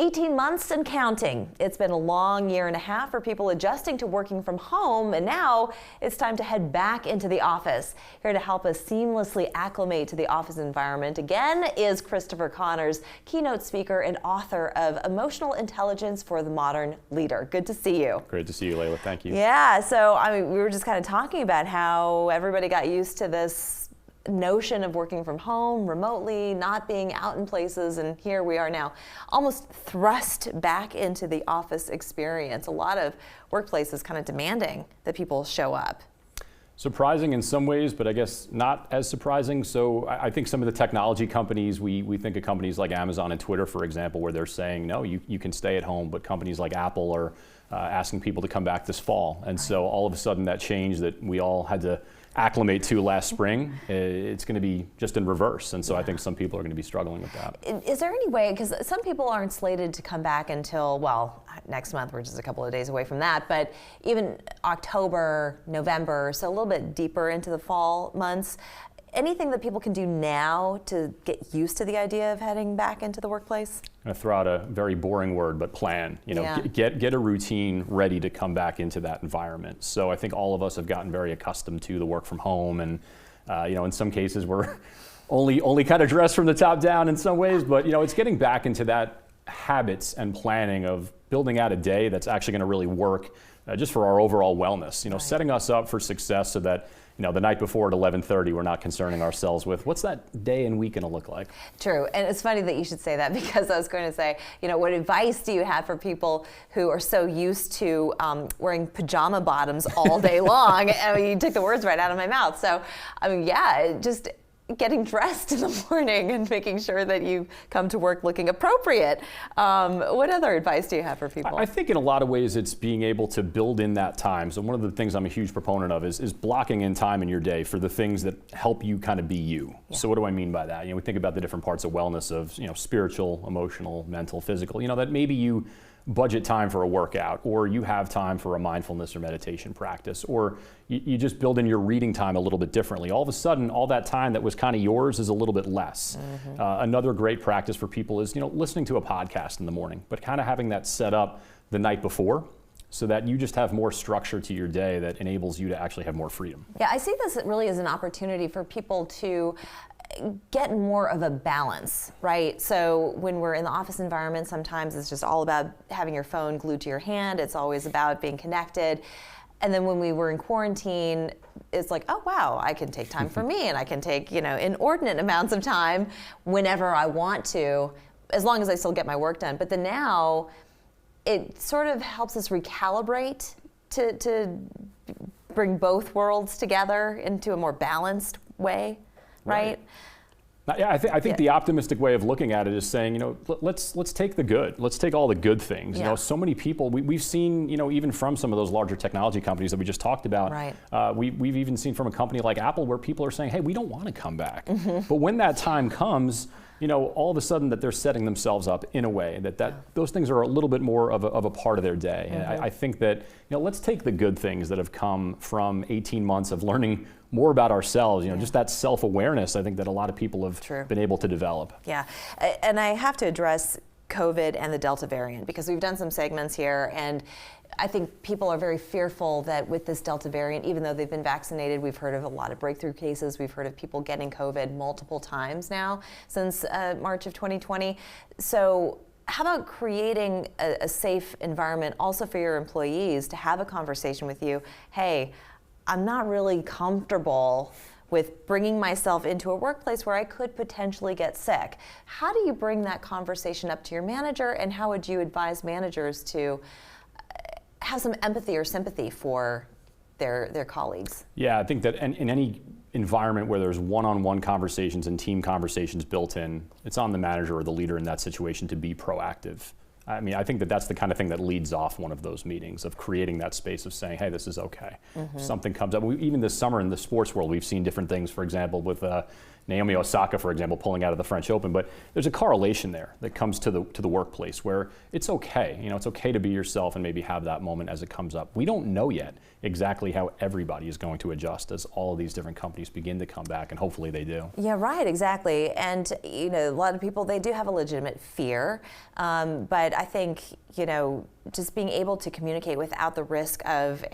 18 months and counting. It's been a long year and a half for people adjusting to working from home, and now it's time to head back into the office. Here to help us seamlessly acclimate to the office environment again is Christopher Connors, keynote speaker and author of Emotional Intelligence for the Modern Leader. Good to see you. Great to see you, Layla. Thank you. Yeah, so we were just kind of talking about how everybody got used to this notion of working from home, remotely, not being out in places, and here we are now, almost thrust back into the office experience. A lot of workplaces kind of demanding that people show up. Surprising in some ways, but I guess not as surprising. So I think some of the technology companies, we think of companies like Amazon and Twitter, for example, where they're saying, no, you can stay at home, but companies like Apple are asking people to come back this fall. And so all of a sudden that change that we all had to acclimate to last spring, it's going to be just in reverse. And so I think some people are going to be struggling with that. Is there any way, because some people aren't slated to come back until, well, next month, we're just a couple of days away from that, but even October, November, so a little bit deeper into the fall months. Anything that people can do now to get used to the idea of heading back into the workplace? I'm going to throw out a very boring word, but plan. Get a routine ready to come back into that environment. So I think all of us have gotten very accustomed to the work from home, and in some cases we're only kind of dressed from the top down in some ways, but it's getting back into that habits and planning of building out a day that's actually going to really work just for our overall wellness. Right. Setting us up for success so that the night before at 11:30, we're not concerning ourselves with what's that day and week going to look like. True, and it's funny that you should say that, because I was going to say, what advice do you have for people who are so used to wearing pajama bottoms all day long? You took the words right out of my mouth. So, just getting dressed in the morning and making sure that you come to work looking appropriate. What other advice do you have for people? I think in a lot of ways it's being able to build in that time. So one of the things I'm a huge proponent of is blocking in time in your day for the things that help you kind of be you. Yeah. So what do I mean by that? We think about the different parts of wellness of spiritual, emotional, mental, physical, that maybe you budget time for a workout, or you have time for a mindfulness or meditation practice, or you just build in your reading time a little bit differently. All of a sudden, all that time that was kind of yours is a little bit less. Mm-hmm. Another great practice for people is, listening to a podcast in the morning, but kind of having that set up the night before, so that you just have more structure to your day that enables you to actually have more freedom. Yeah, I see this really as an opportunity for people to get more of a balance, right? So when we're in the office environment, sometimes it's just all about having your phone glued to your hand. It's always about being connected. And then when we were in quarantine, it's like, oh wow, I can take time for me, and I can take, inordinate amounts of time whenever I want to, as long as I still get my work done. But then now, it sort of helps us recalibrate to bring both worlds together into a more balanced way. Right? Yeah, I think the optimistic way of looking at it is saying, let's take the good. Let's take all the good things. Yeah. So many people, we've seen, even from some of those larger technology companies that we just talked about, right. We've even seen from a company like Apple where people are saying, hey, we don't want to come back. Mm-hmm. But when that time comes, all of a sudden that they're setting themselves up in a way that those things are a little bit more of a part of their day. Mm-hmm. And I think that, let's take the good things that have come from 18 months of learning more about ourselves, just that self-awareness, I think that a lot of people have been able to develop. Yeah, and I have to address COVID and the Delta variant, because we've done some segments here, and I think people are very fearful that with this Delta variant, even though they've been vaccinated, we've heard of a lot of breakthrough cases. We've heard of people getting COVID multiple times now since March of 2020. So how about creating a safe environment also for your employees to have a conversation with you? Hey, I'm not really comfortable with bringing myself into a workplace where I could potentially get sick. How do you bring that conversation up to your manager, and how would you advise managers to have some empathy or sympathy for their colleagues? Yeah, I think that in any environment where there's one-on-one conversations and team conversations built in, it's on the manager or the leader in that situation to be proactive. I think that that's the kind of thing that leads off one of those meetings, of creating that space of saying, hey, this is okay. Mm-hmm. If something comes up. Even this summer in the sports world, we've seen different things. For example, with Naomi Osaka, for example, pulling out of the French Open. But there's a correlation there that comes to the workplace where it's okay. It's okay to be yourself and maybe have that moment as it comes up. We don't know yet exactly how everybody is going to adjust as all of these different companies begin to come back, and hopefully they do. Yeah, right, exactly. And a lot of people, they do have a legitimate fear, but I think just being able to communicate without the risk of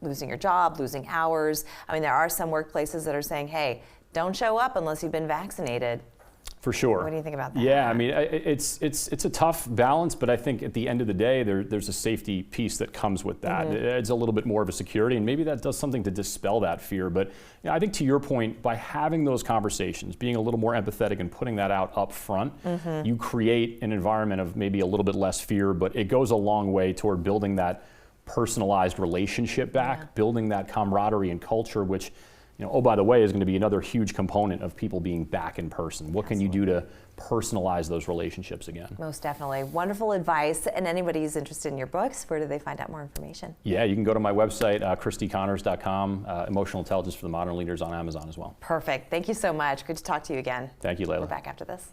losing your job, losing hours. I mean, there are some workplaces that are saying, hey, don't show up unless you've been vaccinated. For sure. What do you think about that? Yeah, I mean, it's a tough balance, but I think at the end of the day, there's a safety piece that comes with that. Mm-hmm. It adds a little bit more of a security, and maybe that does something to dispel that fear. But I think to your point, by having those conversations, being a little more empathetic and putting that out up front, you create an environment of maybe a little bit less fear, but it goes a long way toward building that personalized relationship back, building that camaraderie and culture, which oh, by the way, is going to be another huge component of people being back in person. What can you do to personalize those relationships again? Most definitely. Wonderful advice. And anybody who's interested in your books, where do they find out more information? Yeah, you can go to my website, christeconnors.com, Emotional Intelligence for the Modern Leaders on Amazon as well. Perfect. Thank you so much. Good to talk to you again. Thank you, Layla. We're back after this.